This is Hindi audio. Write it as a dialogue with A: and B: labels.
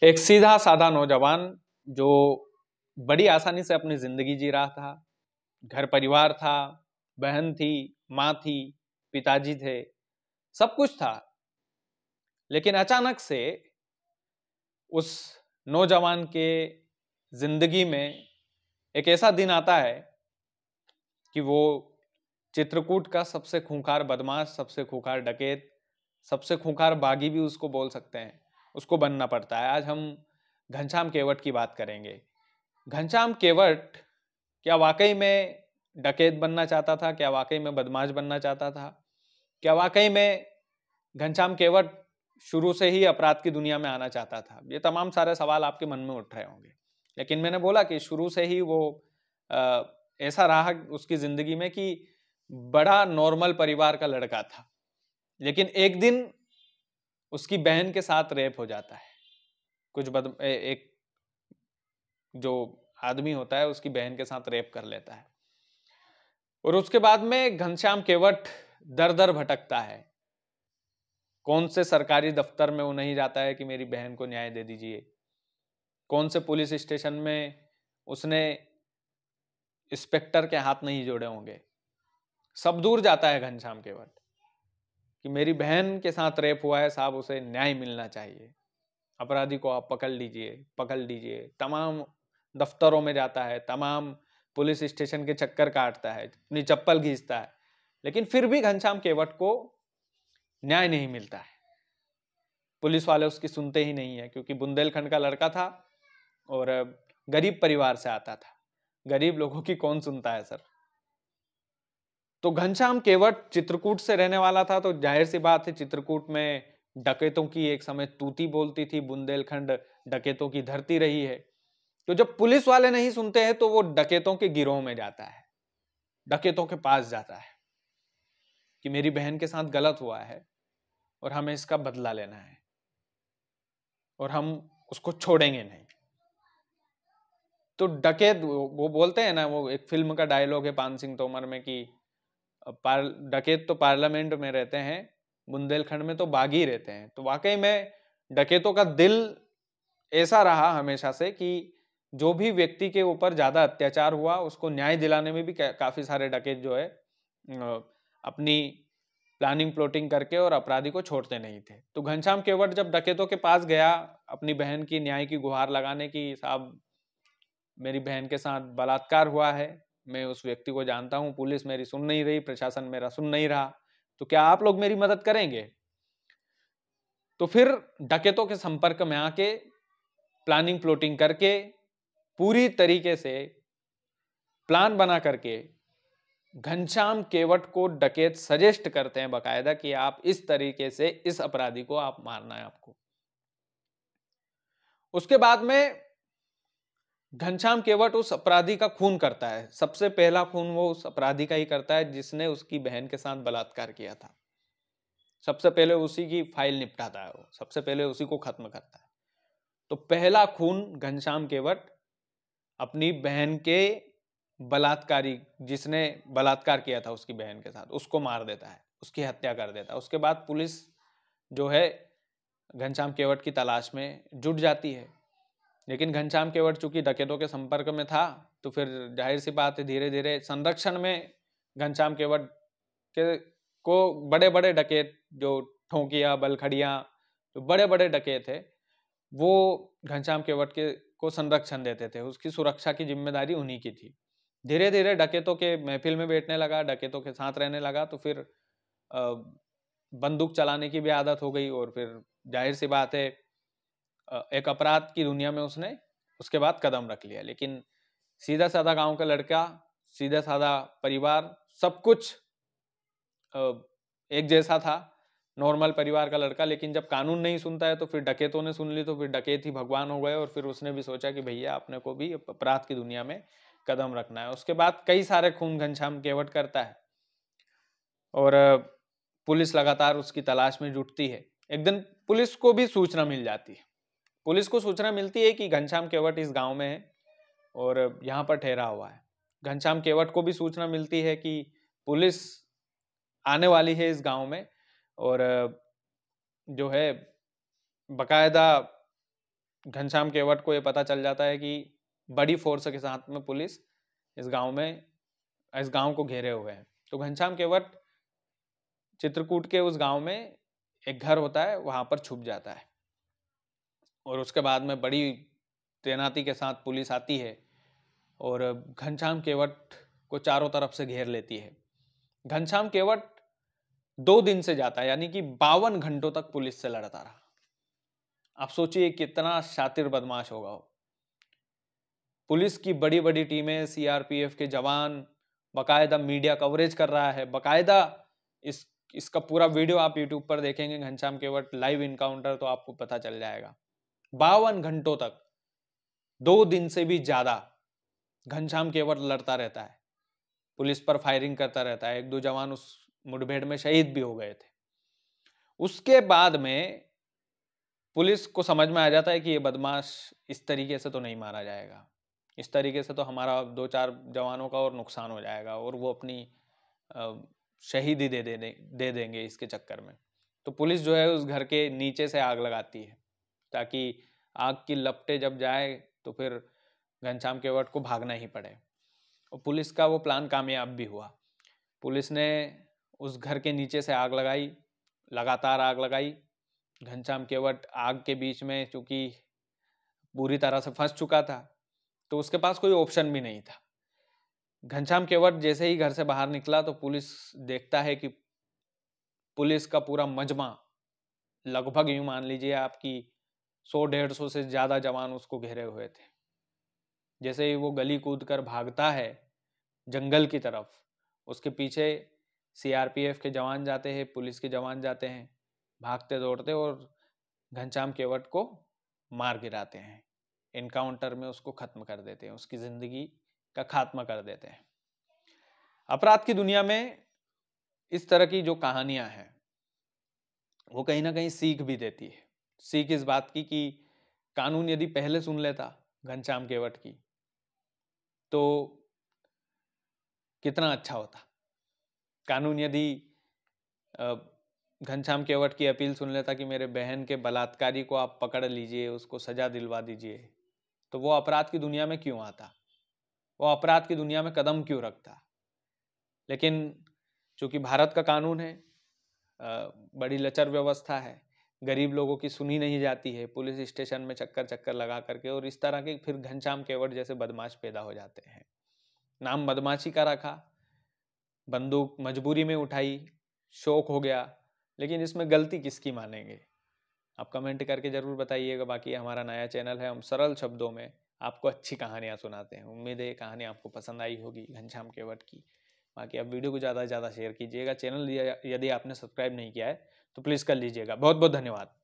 A: एक सीधा साधा नौजवान जो बड़ी आसानी से अपनी जिंदगी जी रहा था। घर परिवार था, बहन थी, माँ थी, पिताजी थे, सब कुछ था। लेकिन अचानक से उस नौजवान के जिंदगी में एक ऐसा दिन आता है कि वो चित्रकूट का सबसे खूंखार बदमाश, सबसे खूंखार डकैत, सबसे खूंखार बागी भी उसको बोल सकते हैं, उसको बनना पड़ता है। आज हम घनश्याम केवट की बात करेंगे। घनश्याम केवट क्या वाकई में डकैत बनना चाहता था? क्या वाकई में बदमाश बनना चाहता था? क्या वाकई में घनश्याम केवट शुरू से ही अपराध की दुनिया में आना चाहता था? ये तमाम सारे सवाल आपके मन में उठ रहे होंगे। लेकिन मैंने बोला कि शुरू से ही वो ऐसा रहा उसकी जिंदगी में कि बड़ा नॉर्मल परिवार का लड़का था। लेकिन एक दिन उसकी बहन के साथ रेप हो जाता है। एक जो आदमी होता है उसकी बहन के साथ रेप कर लेता है और उसके बाद में घनश्याम केवट दर दर भटकता है। कौन से सरकारी दफ्तर में वो नहीं जाता है कि मेरी बहन को न्याय दे दीजिए। कौन से पुलिस स्टेशन में उसने इंस्पेक्टर के हाथ नहीं जोड़े होंगे। सब दूर जाता है घनश्याम केवट कि मेरी बहन के साथ रेप हुआ है साहब, उसे न्याय मिलना चाहिए, अपराधी को आप पकड़ लीजिए। तमाम दफ्तरों में जाता है, तमाम पुलिस स्टेशन के चक्कर काटता है, अपनी चप्पल घींचता है, लेकिन फिर भी घनश्याम केवट को न्याय नहीं मिलता है। पुलिस वाले उसकी सुनते ही नहीं है क्योंकि बुंदेलखंड का लड़का था और गरीब परिवार से आता था। गरीब लोगों की कौन सुनता है सर। तो घनश्याम केवट चित्रकूट से रहने वाला था, तो जाहिर सी बात है चित्रकूट में डकैतों की एक समय तूती बोलती थी। बुंदेलखंड डकैतों की धरती रही है। तो जब पुलिस वाले नहीं सुनते हैं तो वो डकैतों के गिरोह में जाता है, डकैतों के पास जाता है कि मेरी बहन के साथ गलत हुआ है और हमें इसका बदला लेना है और हम उसको छोड़ेंगे नहीं। तो डकैत वो बोलते हैं ना, वो एक फिल्म का डायलॉग है पान सिंह तोमर में कि डकैत तो पार्लियामेंट में रहते हैं, बुंदेलखंड में तो बागी रहते हैं। तो वाकई में डकैतों का दिल ऐसा रहा हमेशा से कि जो भी व्यक्ति के ऊपर ज्यादा अत्याचार हुआ उसको न्याय दिलाने में भी काफी सारे डकैत जो है अपनी प्लानिंग प्लॉटिंग करके और अपराधी को छोड़ते नहीं थे। तो घनश्याम केवट जब डकैतों के पास गया अपनी बहन की न्याय की गुहार लगाने की, साहब मेरी बहन के साथ बलात्कार हुआ है, मैं उस व्यक्ति को जानता हूं, पुलिस मेरी सुन नहीं रही, प्रशासन मेरा सुन नहीं रहा, तो क्या आप लोग मेरी मदद करेंगे? तो फिर डकैतों के संपर्क में आके प्लानिंग प्लॉटिंग करके पूरी तरीके से प्लान बना करके घनश्याम केवट को डकैत सजेस्ट करते हैं बकायदा कि आप इस तरीके से इस अपराधी को आप मारना है आपको। उसके बाद में घनश्याम केवट उस अपराधी का खून करता है। सबसे पहला खून वो उस अपराधी का ही करता है जिसने उसकी बहन के साथ बलात्कार किया था। सबसे पहले उसी की फाइल निपटाता है, वो सबसे पहले उसी को खत्म करता है। तो पहला खून घनश्याम केवट अपनी बहन के बलात्कारी, जिसने बलात्कार किया था उसकी बहन के साथ, उसको मार देता है, उसकी हत्या कर देता है। उसके बाद पुलिस जो है घनश्याम केवट की तलाश में जुट जाती है। लेकिन घनश्याम केवट चूंकि डकैतों के संपर्क में था तो फिर जाहिर सी बात है धीरे धीरे संरक्षण में घनश्याम केवट के को बड़े बड़े डकैत जो ठोकिया बलखड़िया, जो बड़े बड़े डकैत थे वो घनश्याम केवट के को संरक्षण देते थे, उसकी सुरक्षा की जिम्मेदारी उन्हीं की थी। धीरे धीरे डकैतों के महफिल में बैठने लगा, डकैतों के साथ रहने लगा, तो फिर बंदूक चलाने की भी आदत हो गई और फिर जाहिर सी बात है एक अपराध की दुनिया में उसने उसके बाद कदम रख लिया। लेकिन सीधा साधा गांव का लड़का, सीधा साधा परिवार, सब कुछ एक जैसा था, नॉर्मल परिवार का लड़का। लेकिन जब कानून नहीं सुनता है तो फिर डकैतों ने सुन ली, तो फिर डकैत ही भगवान हो गए और फिर उसने भी सोचा कि भैया अपने को भी अपराध की दुनिया में कदम रखना है। उसके बाद कई सारे खून घनश्याम केवट करता है और पुलिस लगातार उसकी तलाश में जुटती है। एक दिन पुलिस को भी सूचना मिल जाती है, पुलिस को सूचना मिलती है कि घनश्याम केवट इस गांव में है और यहाँ पर ठहरा हुआ है। घनश्याम केवट को भी सूचना मिलती है कि पुलिस आने वाली है इस गांव में और जो है बकायदा घनश्याम केवट को ये पता चल जाता है कि बड़ी फोर्स के साथ में पुलिस इस गांव को घेरे हुए है। तो घनश्याम केवट चित्रकूट के उस गांव में एक घर होता है, वहां पर छुप जाता है और उसके बाद में बड़ी तैनाती के साथ पुलिस आती है और घनश्याम केवट को चारों तरफ से घेर लेती है। घनश्याम केवट 2 दिन से जाता है, यानी कि 52 घंटों तक पुलिस से लड़ता रहा। आप सोचिए कितना शातिर बदमाश होगा वो। पुलिस की बड़ी बड़ी टीमें, सीआरपीएफ के जवान, बकायदा मीडिया कवरेज कर रहा है, बकायदा इसका पूरा वीडियो आप यूट्यूब पर देखेंगे, घनश्याम केवट लाइव इनकाउंटर, तो आपको पता चल जाएगा। 52 घंटों तक, 2 दिन से भी ज्यादा घनश्याम केवट लड़ता रहता है, पुलिस पर फायरिंग करता रहता है। 1-2 जवान उस मुठभेड़ में शहीद भी हो गए थे। उसके बाद में पुलिस को समझ में आ जाता है कि ये बदमाश इस तरीके से तो नहीं मारा जाएगा, इस तरीके से तो हमारा 2-4 जवानों का और नुकसान हो जाएगा और वो अपनी शहीदी दे देंगे इसके चक्कर में। तो पुलिस जो है उस घर के नीचे से आग लगाती है, ताकि आग की लपटें जब जाए तो फिर घनश्याम केवट को भागना ही पड़े। और पुलिस का वो प्लान कामयाब भी हुआ। पुलिस ने उस घर के नीचे से आग लगाई, लगातार आग लगाई। घनश्याम केवट आग के बीच में चूंकि बुरी तरह से फंस चुका था, तो उसके पास कोई ऑप्शन भी नहीं था। घनश्याम केवट जैसे ही घर से बाहर निकला तो पुलिस देखता है कि पुलिस का पूरा मजमा, लगभग यूं मान लीजिए आपकी 100-150 से ज्यादा जवान उसको घेरे हुए थे। जैसे ही वो गली कूद कर भागता है जंगल की तरफ, उसके पीछे सीआरपीएफ के जवान जाते हैं, पुलिस के जवान जाते हैं, भागते दौड़ते और घनश्याम केवट को मार गिराते हैं। इनकाउंटर में उसको खत्म कर देते हैं, उसकी जिंदगी का खात्मा कर देते हैं। अपराध की दुनिया में इस तरह की जो कहानियां हैं वो कहीं ना कहीं सीख भी देती है। सीख इस बात की कि कानून यदि पहले सुन लेता घनश्याम केवट की तो कितना अच्छा होता। कानून यदि घनश्याम केवट की अपील सुन लेता कि मेरे बहन के बलात्कारी को आप पकड़ लीजिए, उसको सजा दिलवा दीजिए, तो वो अपराध की दुनिया में क्यों आता, वो अपराध की दुनिया में कदम क्यों रखता। लेकिन चूंकि भारत का कानून है, बड़ी लचर व्यवस्था है, गरीब लोगों की सुनी नहीं जाती है, पुलिस स्टेशन में चक्कर चक्कर लगा करके, और इस तरह के फिर घनश्याम केवट जैसे बदमाश पैदा हो जाते हैं। नाम बदमाशी का रखा, बंदूक मजबूरी में उठाई, शौक हो गया, लेकिन इसमें गलती किसकी मानेंगे? आप कमेंट करके जरूर बताइएगा। बाकी हमारा नया चैनल है, हम सरल शब्दों में आपको अच्छी कहानियां सुनाते हैं। उम्मीद है ये कहानी आपको पसंद आई होगी घनश्याम केवट की। बाकी आप वीडियो को ज़्यादा से ज़्यादा शेयर कीजिएगा। चैनल यदि आपने सब्सक्राइब नहीं किया है तो प्लीज़ कर लीजिएगा। बहुत बहुत धन्यवाद।